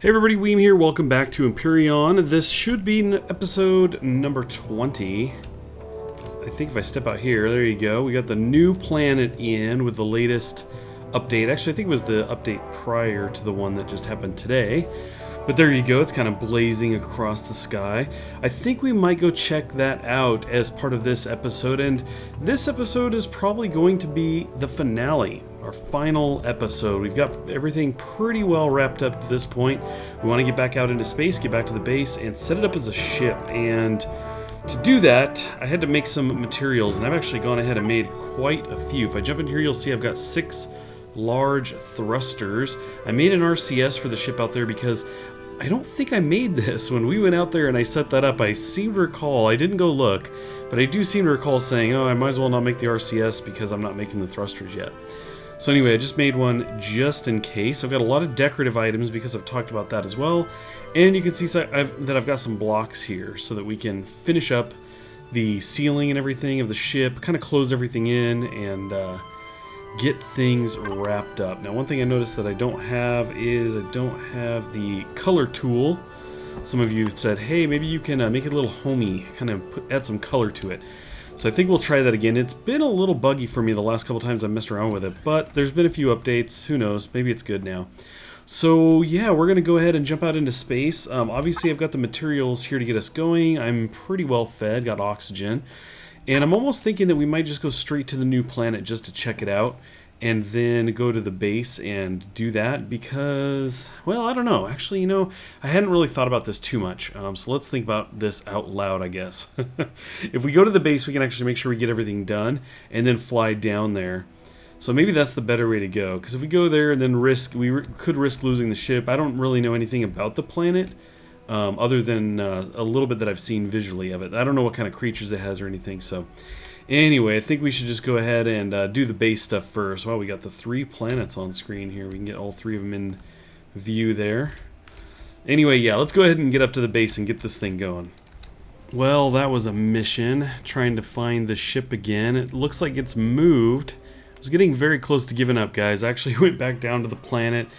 Hey everybody, Weem here. Welcome back to Empyrion. This should be episode number 20. I think if I step out here, there you go. We got the new planet in with the latest update. Actually, I think it was the update prior to the one that just happened today. But there you go. It's kind of blazing across the sky. I think we might go check that out as part of this episode. And this episode is probably going to be the finale. Our final episode. We've got everything pretty well wrapped up to this point. We want to get back out into space, get back to the base, and set it up as a ship. And to do that, I had to make some materials, and I've actually gone ahead and made quite a few. If I jump in here, you'll see I've got 6 large thrusters. I made an RCS for the ship out there because I don't think I made this. When we went out there and I set that up, I seem to recall, I didn't go look, but I do seem to recall saying, oh, I might as well not make the RCS because I'm not making the thrusters yet. So anyway, I just made one just in case. I've got a lot of decorative items because I've talked about that as well. And you can see that I've got some blocks here so that we can finish up the ceiling and everything of the ship, kind of close everything in and get things wrapped up. Now, one thing I noticed that I don't have is I don't have the color tool. Some of you said, hey, maybe you can make it a little homey, kind of add some color to it. So I think we'll try that again. It's been a little buggy for me the last couple times I've messed around with it, but there's been a few updates. Who knows? Maybe it's good now. So yeah, we're going to go ahead and jump out into space. Obviously, I've got the materials here to get us going. I'm pretty well fed, got oxygen. And I'm almost thinking that we might just go straight to the new planet just to check it out. And then go to the base and do that because, well, I don't know. Actually, you know, I hadn't really thought about this too much. So let's think about this out loud, I guess. If we go to the base, we can actually make sure we get everything done and then fly down there. So maybe that's the better way to go. Because if we go there and then could risk losing the ship. I don't really know anything about the planet other than a little bit that I've seen visually of it. I don't know what kind of creatures it has or anything, so... Anyway, I think we should just go ahead and do the base stuff first. Well, we got the 3 planets on screen here. We can get all 3 of them in view there. Anyway, yeah, let's go ahead and get up to the base and get this thing going. Well, that was a mission, trying to find the ship again. It looks like it's moved. I was getting very close to giving up, guys. I actually went back down to the planet,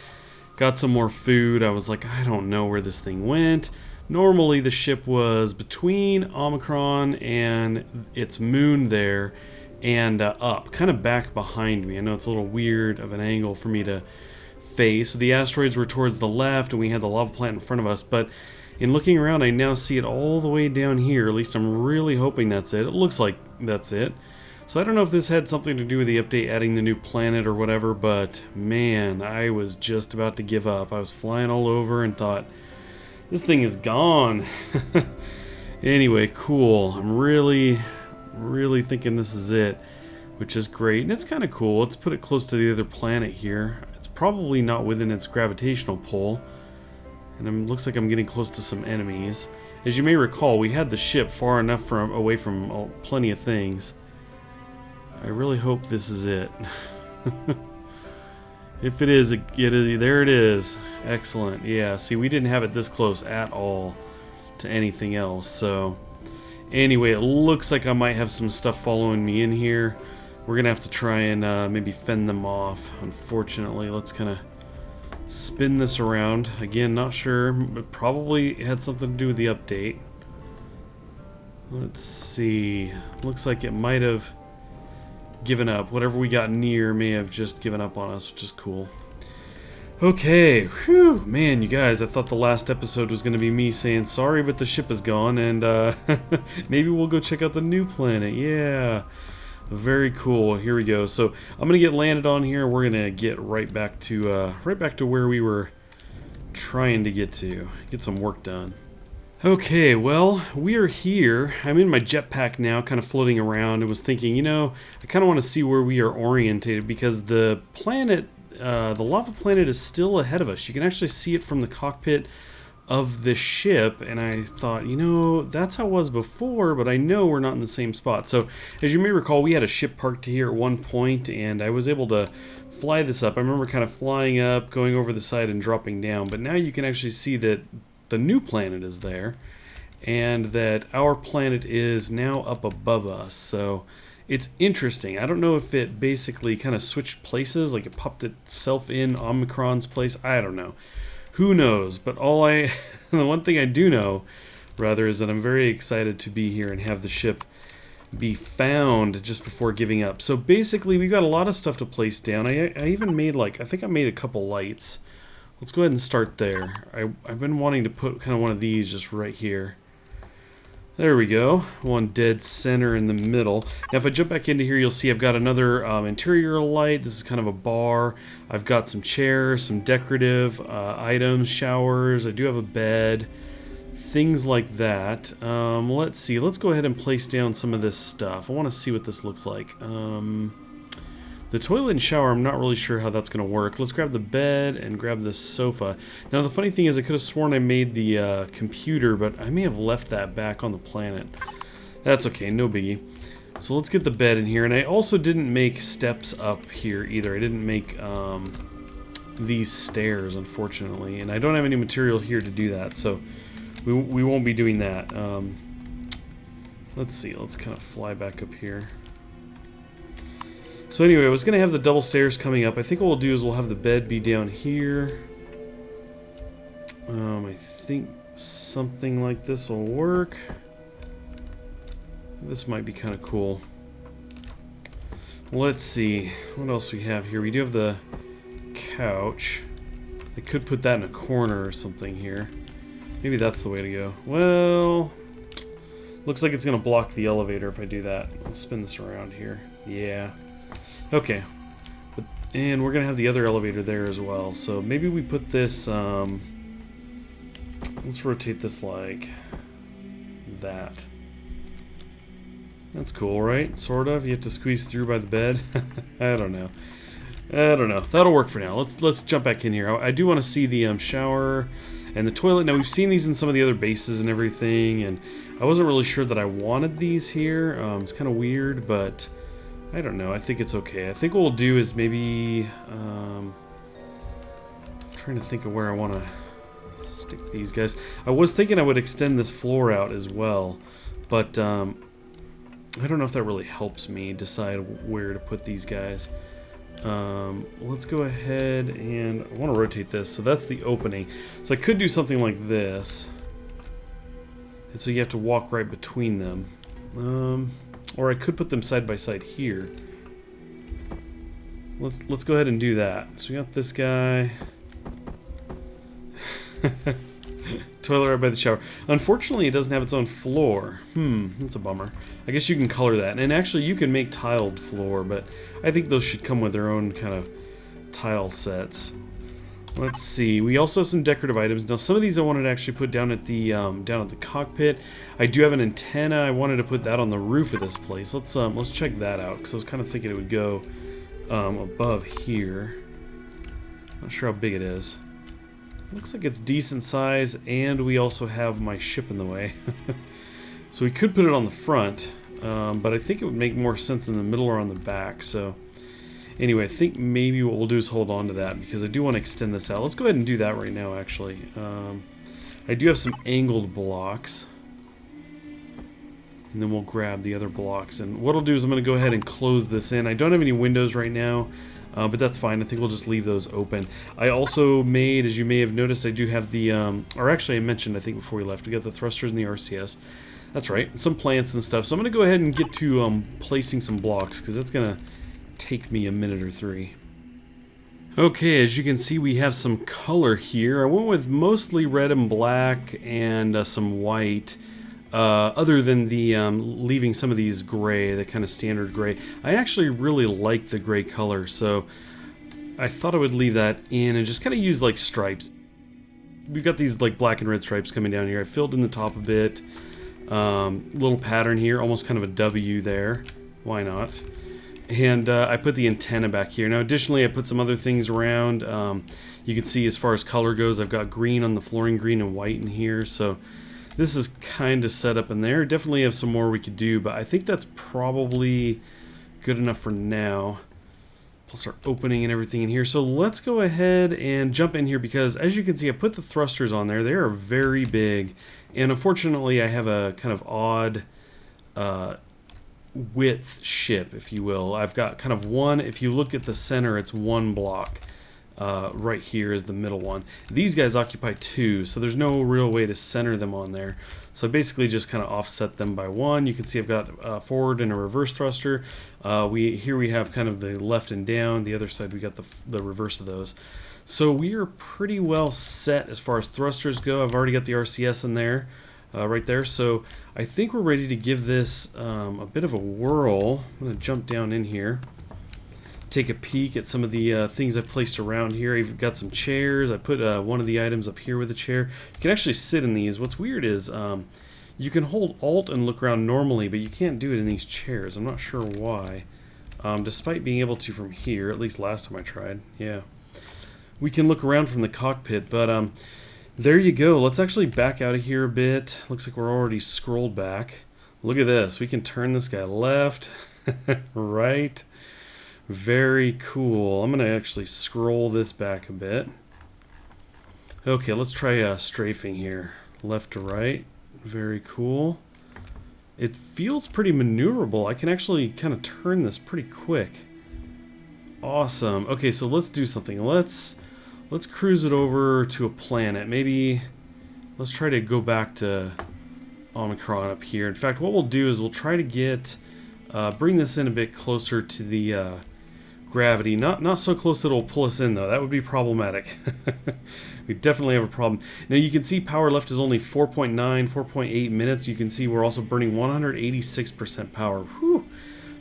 got some more food. I was like, I don't know where this thing went. Normally the ship was between Omicron and its moon there and up, kind of back behind me. I know it's a little weird of an angle for me to face. So the asteroids were towards the left and we had the lava planet in front of us, but in looking around I now see it all the way down here. At least I'm really hoping that's it. It looks like that's it. So I don't know if this had something to do with the update adding the new planet or whatever, but man, I was just about to give up. I was flying all over and thought, this thing is gone. Anyway, cool. I'm really thinking this is it, which is great. And it's kind of cool. Let's put it close to the other planet here. It's probably not within its gravitational pull. And it looks like I'm getting close to some enemies. As you may recall, we had the ship far enough away from plenty of things. I really hope this is it. If it is, there it is. Excellent. Yeah, see, we didn't have it this close at all to anything else. So, anyway, it looks like I might have some stuff following me in here. We're going to have to try and maybe fend them off, unfortunately. Let's kind of spin this around. Again, not sure, but probably it had something to do with the update. Let's see. Looks like it might have given up. Whatever we got near may have just given up on us, which is cool. Okay, whew, man, you guys, I thought the last episode was going to be me saying sorry, but the ship is gone, and maybe we'll go check out the new planet. Yeah, very cool. Here we go. So I'm going to get landed on here. We're going to get right back to where we were trying to get some work done. Okay, well, we are here. I'm in my jetpack now, kind of floating around, and was thinking, you know, I kind of want to see where we are orientated because the planet, the lava planet is still ahead of us. You can actually see it from the cockpit of the ship, and I thought, you know, that's how it was before, but I know we're not in the same spot. So, as you may recall, we had a ship parked here at one point, and I was able to fly this up. I remember kind of flying up, going over the side, and dropping down, but now you can actually see that the new planet is there and that our planet is now up above us. So it's interesting. I don't know if it basically kind of switched places, like it popped itself in Omicron's place. I don't know. Who knows? But all I, the one thing I do know, rather, is that I'm very excited to be here and have the ship be found just before giving up. So basically, we've got a lot of stuff to place down. I even made I think I made a couple lights. Let's go ahead and start there. I've been wanting to put kind of one of these just right here. There we go. One dead center in the middle. Now if I jump back into here, you'll see I've got another interior light. This is kind of a bar. I've got some chairs, some decorative items, showers. I do have a bed. Things like that. Let's see. Let's go ahead and place down some of this stuff. I want to see what this looks like. The toilet and shower, I'm not really sure how that's going to work. Let's grab the bed and grab this sofa. Now, the funny thing is I could have sworn I made the computer, but I may have left that back on the planet. That's okay, no biggie. So let's get the bed in here. And I also didn't make steps up here either. I didn't make these stairs, unfortunately. And I don't have any material here to do that, so we won't be doing that. Let's see, let's kind of fly back up here. So anyway, I was going to have the double stairs coming up. I think what we'll do is we'll have the bed be down here. I think something like this will work. This might be kind of cool. Let's see what else we have here. We do have the couch. I could put that in a corner or something here. Maybe that's the way to go. Well, looks like it's going to block the elevator if I do that. I'll spin this around here. Yeah. Okay, and we're going to have the other elevator there as well, so maybe we put this, let's rotate this like that. That's cool, right? Sort of. You have to squeeze through by the bed. I don't know. That'll work for now. Let's jump back in here. I do want to see the shower and the toilet. Now, we've seen these in some of the other bases and everything, and I wasn't really sure that I wanted these here. It's kind of weird, but I don't know. I think it's okay. I think what we'll do is maybe... I'm trying to think of where I want to stick these guys. I was thinking I would extend this floor out as well, but I don't know if that really helps me decide where to put these guys. Let's go ahead and... I want to rotate this. So that's the opening. So I could do something like this. And so you have to walk right between them. Or I could put them side by side here. Let's go ahead and do that. So we got this guy. Toilet right by the shower. Unfortunately, it doesn't have its own floor. That's a bummer. I guess you can color that. And actually, you can make tiled floor, but I think those should come with their own kind of tile sets. Let's see. We also have some decorative items. Now, some of these I wanted to actually put down at the cockpit. I do have an antenna. I wanted to put that on the roof of this place. Let's check that out, because I was kind of thinking it would go above here. Not sure how big it is. Looks like it's decent size, and we also have my ship in the way. So we could put it on the front, but I think it would make more sense in the middle or on the back. So anyway, I think maybe what we'll do is hold on to that, because I do want to extend this out. Let's go ahead and do that right now, actually. I do have some angled blocks. And then we'll grab the other blocks. And what I'll do is I'm going to go ahead and close this in. I don't have any windows right now, but that's fine. I think we'll just leave those open. I also made, as you may have noticed, I do have the, or actually I mentioned, I think before we left, we got the thrusters and the RCS. That's right, some plants and stuff. So I'm going to go ahead and get to placing some blocks, because that's going to take me a minute or three. Okay, as you can see, we have some color here. I went with mostly red and black and some white. Other than the leaving some of these gray, the kind of standard gray. I actually really like the gray color, so I thought I would leave that in and just kind of use like stripes. We've got these like black and red stripes coming down here. I filled in the top a bit. Little pattern here, almost kind of a W there. Why not? And I put the antenna back here. Now additionally, I put some other things around. You can see as far as color goes, I've got green on the flooring, green and white in here, so this is kind of set up in there. Definitely have some more we could do, but I think that's probably good enough for now. Plus our opening and everything in here. So let's go ahead and jump in here, because as you can see, I put the thrusters on there. They are very big, and unfortunately I have a kind of odd width ship, if you will. I've got kind of one, if you look at the center, it's one block. right here is the middle one. These guys occupy 2, so there's no real way to center them on there. So I basically just kind of offset them by 1. You can see I've got a forward and a reverse thruster. Here we have kind of the left and down. The other side we got the reverse of those. So we are pretty well set as far as thrusters go. I've already got the RCS in there, right there. So I think we're ready to give this a bit of a whirl. I'm going to jump down in here, take a peek at some of the things I've placed around here. I've got some chairs. I put one of the items up here with a chair. You can actually sit in these. What's weird is you can hold Alt and look around normally, but you can't do it in these chairs. I'm not sure why. Despite being able to from here, at least last time I tried. Yeah. We can look around from the cockpit, but there you go. Let's actually back out of here a bit. Looks like we're already scrolled back. Look at this. We can turn this guy left, right. Very cool. I'm going to actually scroll this back a bit. Okay, let's try strafing here. Left to right. Very cool. It feels pretty maneuverable. I can actually kind of turn this pretty quick. Awesome. Okay, so let's do something. Let's cruise it over to a planet. Maybe let's try to go back to Omicron up here. In fact, what we'll do is we'll try to get bring this in a bit closer to the gravity. Not so close that it'll pull us in, though. That would be problematic. We definitely have a problem. Now you can see power left is only 4.9, 4.8 minutes. You can see we're also burning 186% power. Whew.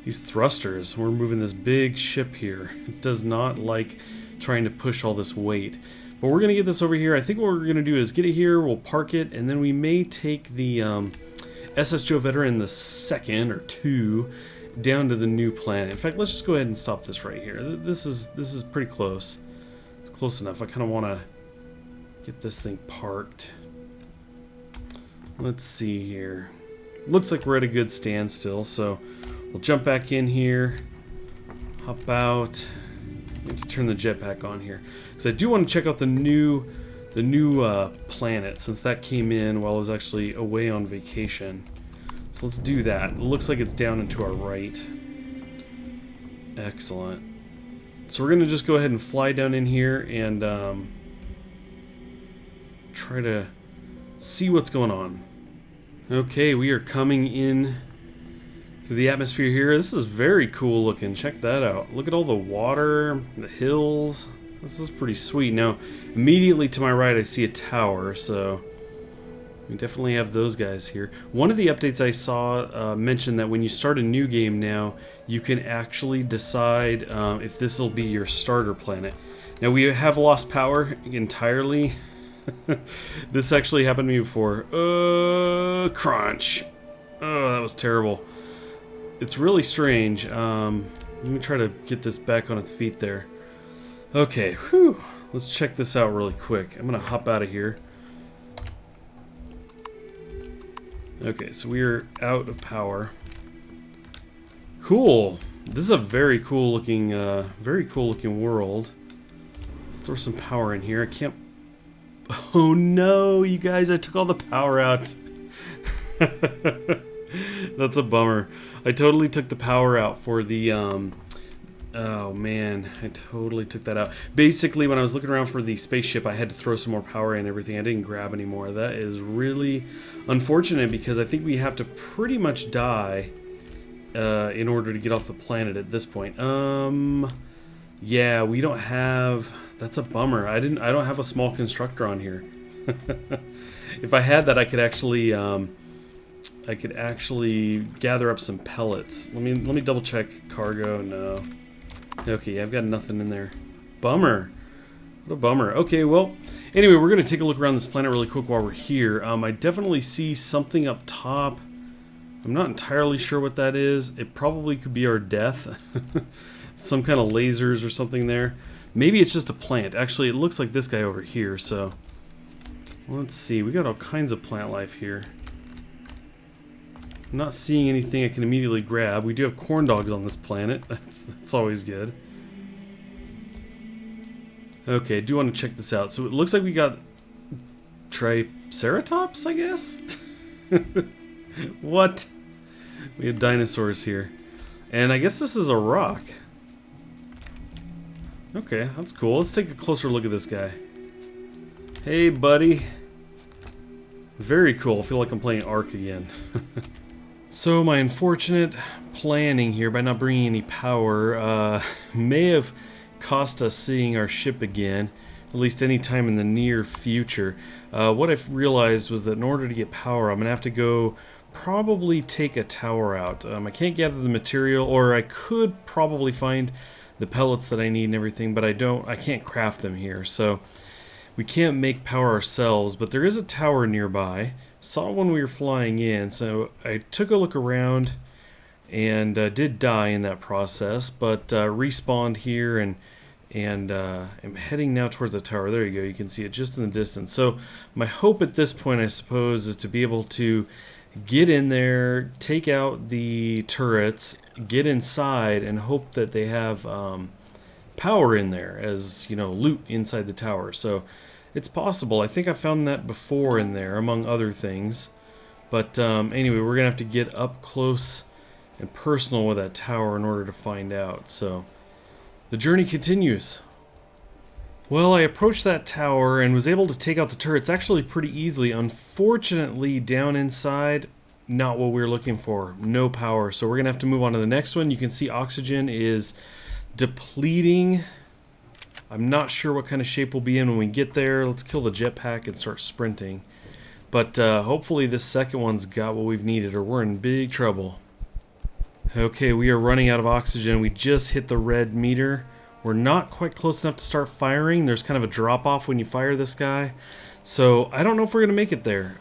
These thrusters. We're moving this big ship here. It does not like trying to push all this weight. But we're going to get this over here. I think what we're going to do is get it here, we'll park it, and then we may take the SS Joe Veteran the second or 2 down to the new planet. In fact, let's just go ahead and stop this right here. This is pretty close. It's close enough. I kind of want to get this thing parked. Let's see here. Looks like we're at a good standstill, so we'll jump back in here, hop out. I need to turn the jetpack on here because I do want to check out the new planet, since that came in while I was actually away on vacation. So let's do that. It looks like it's down and to our right. Excellent. So we're going to just go ahead and fly down in here and try to see what's going on. Okay, we are coming in to the atmosphere here. This is very cool looking. Check that out. Look at all the water, the hills. This is pretty sweet. Now, immediately to my right I see a tower, so we definitely have those guys here. One of the updates I saw mentioned that when you start a new game now, you can actually decide if this will be your starter planet. Now, we have lost power entirely. This actually happened to me before. Crunch. Oh, that was terrible. It's really strange. Let me try to get this back on its feet there. Okay, whew. Let's check this out really quick. I'm gonna hop out of here. Okay, so we are out of power. Cool. This is a very cool looking world. Let's throw some power in here. I can't. Oh no, you guys! I took all the power out. That's a bummer. I totally took the power out for the. Oh man, I totally took that out. Basically, when I was looking around for the spaceship, I had to throw some more power in and everything. I didn't grab any more. That is really unfortunate because I think we have to pretty much die in order to get off the planet at this point. Yeah, we don't have. That's a bummer. I don't have a small constructor on here. If I had that, I could actually gather up some pellets. Let me double check cargo. No. Okay, I've got nothing in there. Bummer. What a bummer. Okay, well, anyway, we're going to take a look around this planet really quick while we're here. I definitely see something up top. I'm not entirely sure what that is. It probably could be our death. Some kind of lasers or something there. Maybe it's just a plant. Actually, it looks like this guy over here, so let's see. We got all kinds of plant life here. I'm not seeing anything I can immediately grab. We do have corn dogs on this planet. That's always good. Okay, I do want to check this out. So it looks like we got Triceratops, I guess? What? We have dinosaurs here. And I guess this is a rock. Okay, that's cool. Let's take a closer look at this guy. Hey, buddy. Very cool. I feel like I'm playing Ark again. So my unfortunate planning here by not bringing any power may have cost us seeing our ship again, at least any time in the near future. What I realized was that in order to get power, I'm going to have to go probably take a tower out. I can't gather the material, or I could probably find the pellets that I need and everything, but I can't craft them here, so we can't make power ourselves. But there is a tower nearby. Saw one we were flying in, so I took a look around and did die in that process, but respawned here and I'm heading now towards the tower. There you go, you can see it just in the distance. So my hope at this point, I suppose, is to be able to get in there, take out the turrets, get inside, and hope that they have power in there as, you know, loot inside the tower. So it's possible. I think I found that before in there, among other things. But anyway, we're going to have to get up close and personal with that tower in order to find out. So the journey continues. Well, I approached that tower and was able to take out the turrets actually pretty easily. Unfortunately, down inside, not what we were looking for. No power. So we're going to have to move on to the next one. You can see oxygen is depleting. I'm not sure what kind of shape we'll be in when we get there. Let's kill the jetpack and start sprinting. But hopefully this second one's got what we've needed, or we're in big trouble. Okay, we are running out of oxygen. We just hit the red meter. We're not quite close enough to start firing. There's kind of a drop-off when you fire this guy. So I don't know if we're going to make it there.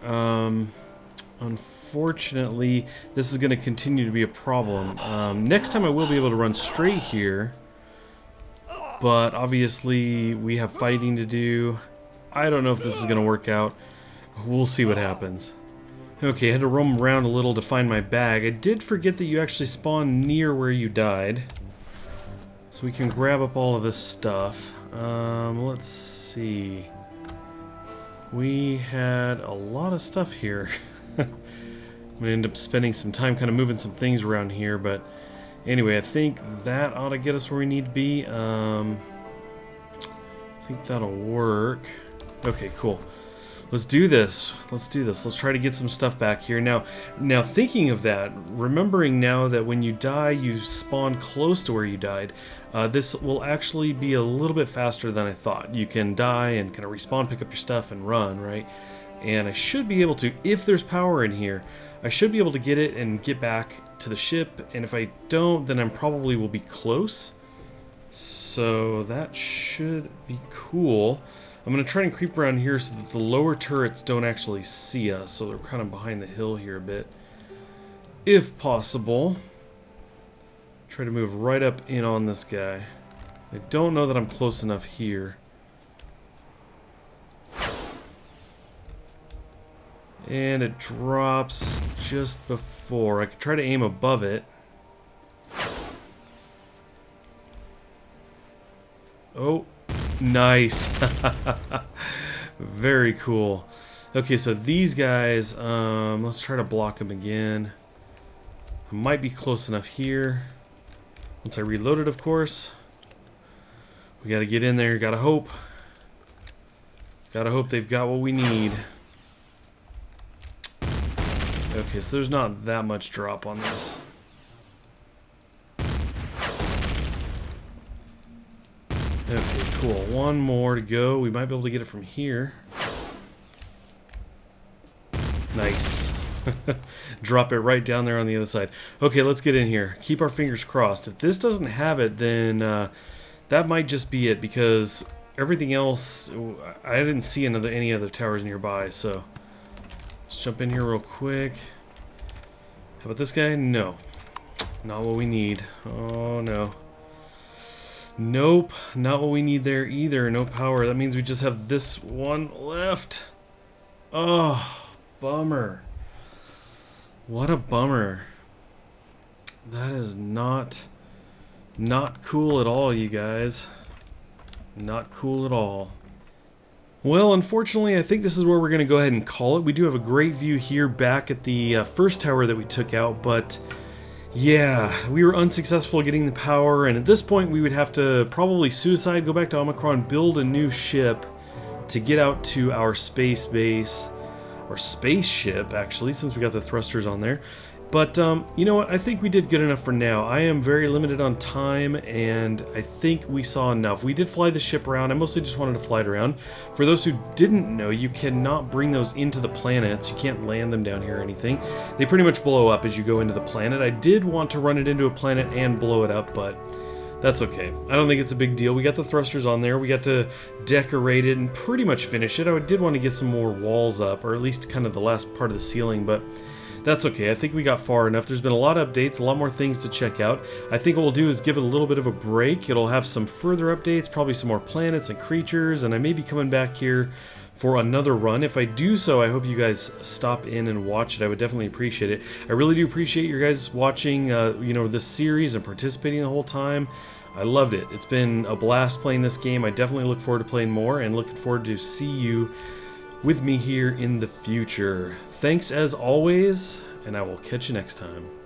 Unfortunately, this is going to continue to be a problem. Next time I will be able to run straight here. But obviously we have fighting to do. I don't know if this is going to work out. We'll see what happens. Okay, I had to roam around a little to find my bag. I did forget that you actually spawn near where you died. So we can grab up all of this stuff. Let's see. We had a lot of stuff here. I'm going to end up spending some time kind of moving some things around here, but anyway, I think that ought to get us where we need to be. I think that'll work. Okay, cool. Let's do this. Let's do this. Let's try to get some stuff back here. Now thinking of that, remembering now that when you die, you spawn close to where you died, this will actually be a little bit faster than I thought. You can die and kind of respawn, pick up your stuff, and run, right? And I should be able to, if there's power in here, I should be able to get it and get back to the ship, and if I don't, then I probably will be close. So that should be cool. I'm going to try and creep around here so that the lower turrets don't actually see us, so they're kind of behind the hill here a bit. If possible. Try to move right up in on this guy. I don't know that I'm close enough here. And it drops just before. I could try to aim above it. Oh, nice. Very cool. Okay, so these guys, let's try to block them again. I might be close enough here. Once I reload it, of course. We gotta get in there, gotta hope. Gotta hope they've got what we need. Okay, so there's not that much drop on this. Okay, cool. One more to go. We might be able to get it from here. Nice. Drop it right down there on the other side. Okay, let's get in here. Keep our fingers crossed. If this doesn't have it, then that might just be it, because everything else, I didn't see any other towers nearby, so let's jump in here real quick. How about this guy? No. Not what we need. Oh, no. Nope. Not what we need there either. No power. That means we just have this one left. Oh, bummer. What a bummer. That is not cool at all, you guys. Not cool at all. Well, unfortunately, I think this is where we're going to go ahead and call it. We do have a great view here back at the first tower that we took out, but Yeah, we were unsuccessful getting the power, and at this point we would have to probably suicide, go back to Omicron, build a new ship to get out to our space base, or spaceship actually, since we got the thrusters on there. But you know what, I think we did good enough for now. I am very limited on time, and I think we saw enough. We did fly the ship around. I mostly just wanted to fly it around. For those who didn't know, you cannot bring those into the planets. You can't land them down here or anything. They pretty much blow up as you go into the planet. I did want to run it into a planet and blow it up, but that's okay. I don't think it's a big deal. We got the thrusters on there. We got to decorate it and pretty much finish it. I did want to get some more walls up, or at least kind of the last part of the ceiling, but that's okay. I think we got far enough. There's been a lot of updates, a lot more things to check out. I think what we'll do is give it a little bit of a break. It'll have some further updates, probably some more planets and creatures, and I may be coming back here for another run. If I do so, I hope you guys stop in and watch it. I would definitely appreciate it. I really do appreciate you guys watching, this series and participating the whole time. I loved it. It's been a blast playing this game. I definitely look forward to playing more and looking forward to see you with me here in the future. Thanks as always, and I will catch you next time.